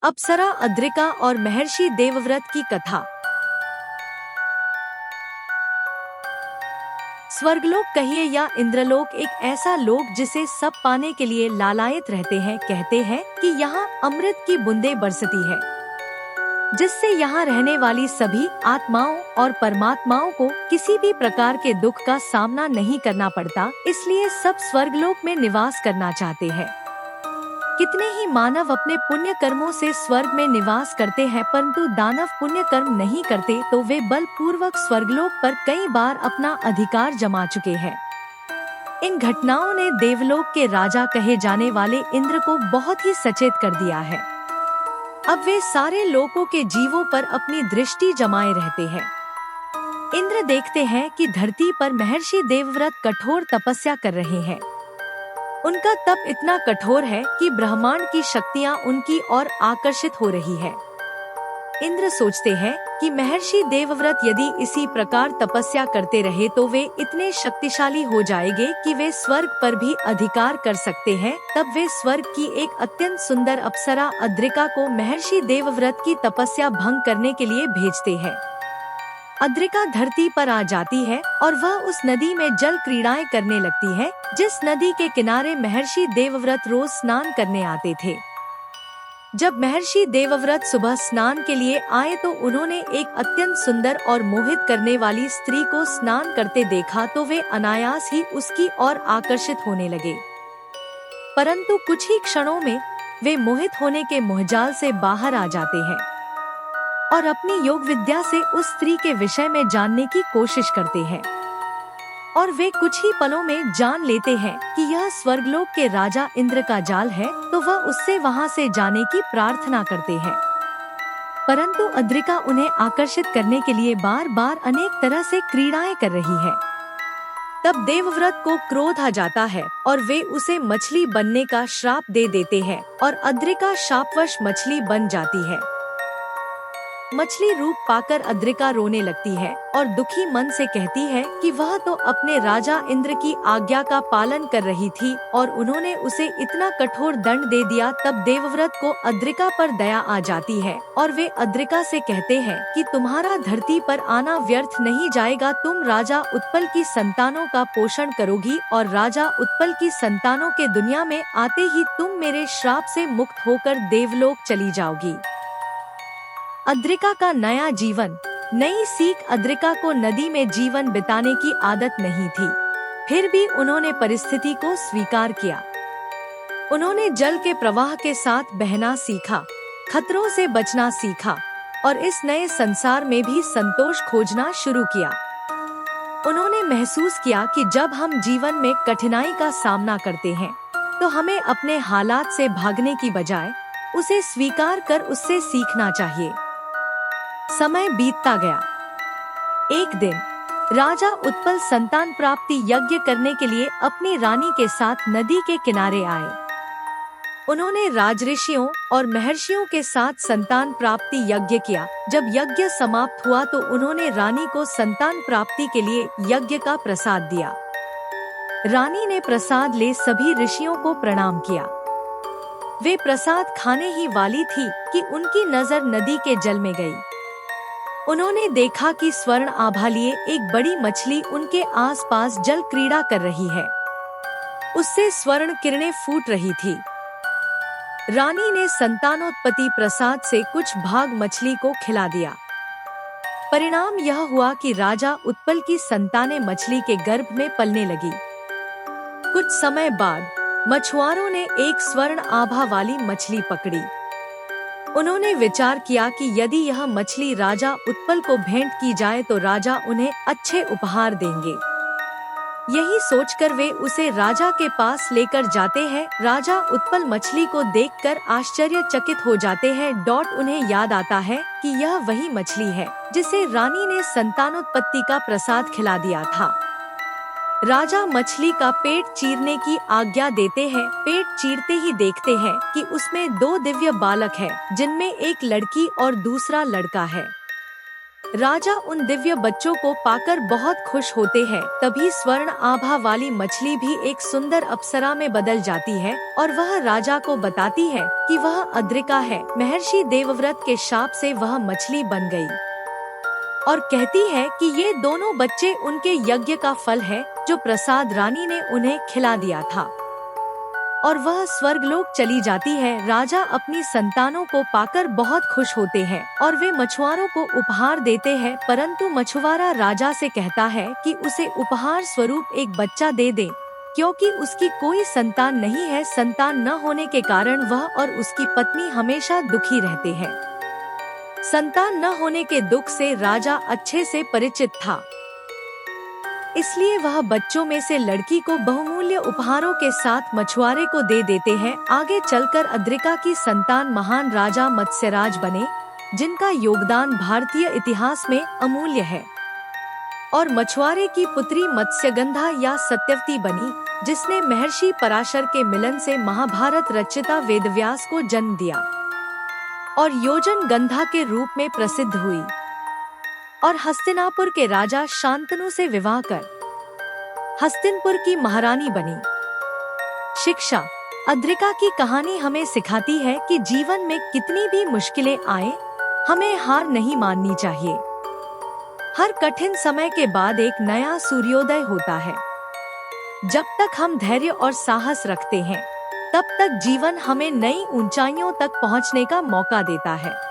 अप्सरा अद्रिका और महर्षि देवव्रत की कथा। स्वर्गलोक कहिए या इंद्रलोक एक ऐसा लोक जिसे सब पाने के लिए लालायित रहते हैं। कहते हैं कि यहाँ अमृत की बूंदें बरसती है, जिससे यहाँ रहने वाली सभी आत्माओं और परमात्माओं को किसी भी प्रकार के दुख का सामना नहीं करना पड़ता। इसलिए सब स्वर्गलोक में निवास करना चाहते हैं। कितने ही मानव अपने पुण्य कर्मों से स्वर्ग में निवास करते हैं, परंतु दानव पुण्य कर्म नहीं करते तो वे बल पूर्वक स्वर्गलोक पर कई बार अपना अधिकार जमा चुके हैं। इन घटनाओं ने देवलोक के राजा कहे जाने वाले इंद्र को बहुत ही सचेत कर दिया है। अब वे सारे लोकों के जीवों पर अपनी दृष्टि जमाए रहते हैं। इंद्र देखते हैं कि धरती पर महर्षि देवव्रत कठोर तपस्या कर रहे हैं। उनका तप इतना कठोर है कि ब्रह्मांड की शक्तियां उनकी ओर आकर्षित हो रही है। इंद्र सोचते हैं कि महर्षि देवव्रत यदि इसी प्रकार तपस्या करते रहे तो वे इतने शक्तिशाली हो जाएंगे कि वे स्वर्ग पर भी अधिकार कर सकते हैं। तब वे स्वर्ग की एक अत्यंत सुंदर अप्सरा अद्रिका को महर्षि देवव्रत की तपस्या भंग करने के लिए भेजते हैं। अद्रिका धरती पर आ जाती है और वह उस नदी में जल क्रीड़ाएं करने लगती है, जिस नदी के किनारे महर्षि देवव्रत रोज स्नान करने आते थे। जब महर्षि देवव्रत सुबह स्नान के लिए आए तो उन्होंने एक अत्यंत सुंदर और मोहित करने वाली स्त्री को स्नान करते देखा तो वे अनायास ही उसकी ओर आकर्षित होने लगे। परंतु कुछ ही क्षणों में वे मोहित होने के मोहजाल से बाहर आ जाते हैं और अपनी योग विद्या से उस स्त्री के विषय में जानने की कोशिश करते हैं। और वे कुछ ही पलों में जान लेते हैं कि यह स्वर्गलोक के राजा इंद्र का जाल है, तो वह उससे वहां से जाने की प्रार्थना करते हैं। परंतु अद्रिका उन्हें आकर्षित करने के लिए बार बार अनेक तरह से क्रीड़ाएं कर रही है। तब देवव्रत को क्रोध आ जाता है और वे उसे मछली बनने का श्राप दे देते हैं और अद्रिका शापवश मछली बन जाती है। मछली रूप पाकर अद्रिका रोने लगती है और दुखी मन से कहती है कि वह तो अपने राजा इंद्र की आज्ञा का पालन कर रही थी और उन्होंने उसे इतना कठोर दंड दे दिया। तब देवव्रत को अद्रिका पर दया आ जाती है और वे अद्रिका से कहते हैं कि तुम्हारा धरती पर आना व्यर्थ नहीं जाएगा। तुम राजा उत्पल की संतानों का पोषण करोगी और राजा उत्पल की संतानों के दुनिया में आते ही तुम मेरे श्राप से मुक्त होकर देवलोक चली जाओगी। अद्रिका का नया जीवन, नई सीख। अद्रिका को नदी में जीवन बिताने की आदत नहीं थी, फिर भी उन्होंने परिस्थिति को स्वीकार किया। उन्होंने जल के प्रवाह के साथ बहना सीखा, खतरों से बचना सीखा और इस नए संसार में भी संतोष खोजना शुरू किया। उन्होंने महसूस किया कि जब हम जीवन में कठिनाई का सामना करते हैं तो हमें अपने हालात से भागने की बजाय उसे स्वीकार कर उससे सीखना चाहिए। समय बीतता गया। एक दिन राजा उत्पल संतान प्राप्ति यज्ञ करने के लिए अपनी रानी के साथ नदी के किनारे आए। उन्होंने राजऋषियों और महर्षियों के साथ संतान प्राप्ति यज्ञ किया। जब यज्ञ समाप्त हुआ तो उन्होंने रानी को संतान प्राप्ति के लिए यज्ञ का प्रसाद दिया। रानी ने प्रसाद ले सभी ऋषियों को प्रणाम किया। वे प्रसाद खाने ही वाली थी कि उनकी नजर नदी के जल में गई। उन्होंने देखा कि स्वर्ण आभा लिए एक बड़ी मछली उनके आसपास जल क्रीड़ा कर रही है। उससे स्वर्ण किरणें फूट रही थी। रानी ने संतानोत्पत्ति प्रसाद से कुछ भाग मछली को खिला दिया। परिणाम यह हुआ कि राजा उत्पल की संतानें मछली के गर्भ में पलने लगी। कुछ समय बाद मछुआरों ने एक स्वर्ण आभा वाली मछली पकड़ी। उन्होंने विचार किया कि यदि यह मछली राजा उत्पल को भेंट की जाए तो राजा उन्हें अच्छे उपहार देंगे। यही सोचकर वे उसे राजा के पास लेकर जाते हैं। राजा उत्पल मछली को देखकर आश्चर्यचकित हो जाते हैं। उन्हें याद आता है कि यह वही मछली है जिसे रानी ने संतानोत्पत्ति का प्रसाद खिला दिया था। राजा मछली का पेट चीरने की आज्ञा देते हैं। पेट चीरते ही देखते हैं कि उसमें दो दिव्य बालक हैं, जिनमें एक लड़की और दूसरा लड़का है। राजा उन दिव्य बच्चों को पाकर बहुत खुश होते हैं। तभी स्वर्ण आभा वाली मछली भी एक सुंदर अप्सरा में बदल जाती है और वह राजा को बताती है कि वह अद्रिका है। महर्षि देवव्रत के शाप से वह मछली बन गई और कहती है कि ये दोनों बच्चे उनके यज्ञ का फल है जो प्रसाद रानी ने उन्हें खिला दिया था, और वह स्वर्गलोक चली जाती है। राजा अपनी संतानों को पाकर बहुत खुश होते हैं और वे मछुआरों को उपहार देते हैं, परंतु मछुआरा राजा से कहता है कि उसे उपहार स्वरूप एक बच्चा दे दे, क्योंकि उसकी कोई संतान नहीं है। संतान न होने के कारण वह और उसकी पत्नी हमेशा दुखी रहते हैं। संतान न होने के दुख से राजा अच्छे से परिचित था, इसलिए वह बच्चों में से लड़की को बहुमूल्य उपहारों के साथ मछुआरे को दे देते हैं। आगे चलकर अद्रिका की संतान महान राजा मत्स्यराज बने, जिनका योगदान भारतीय इतिहास में अमूल्य है, और मछुआरे की पुत्री मत्स्यगंधा या सत्यवती बनी, जिसने महर्षि पराशर के मिलन से महाभारत रचयिता वेदव्यास को जन्म दिया और योजन गंधा के रूप में प्रसिद्ध हुई और हस्तिनापुर के राजा शांतनु से विवाह कर हस्तिनपुर की महारानी बनी। शिक्षा। अद्रिका की कहानी हमें सिखाती है कि जीवन में कितनी भी मुश्किलें आए, हमें हार नहीं माननी चाहिए। हर कठिन समय के बाद एक नया सूर्योदय होता है। जब तक हम धैर्य और साहस रखते हैं, तब तक जीवन हमें नई ऊंचाइयों तक पहुंचने का मौका देता है।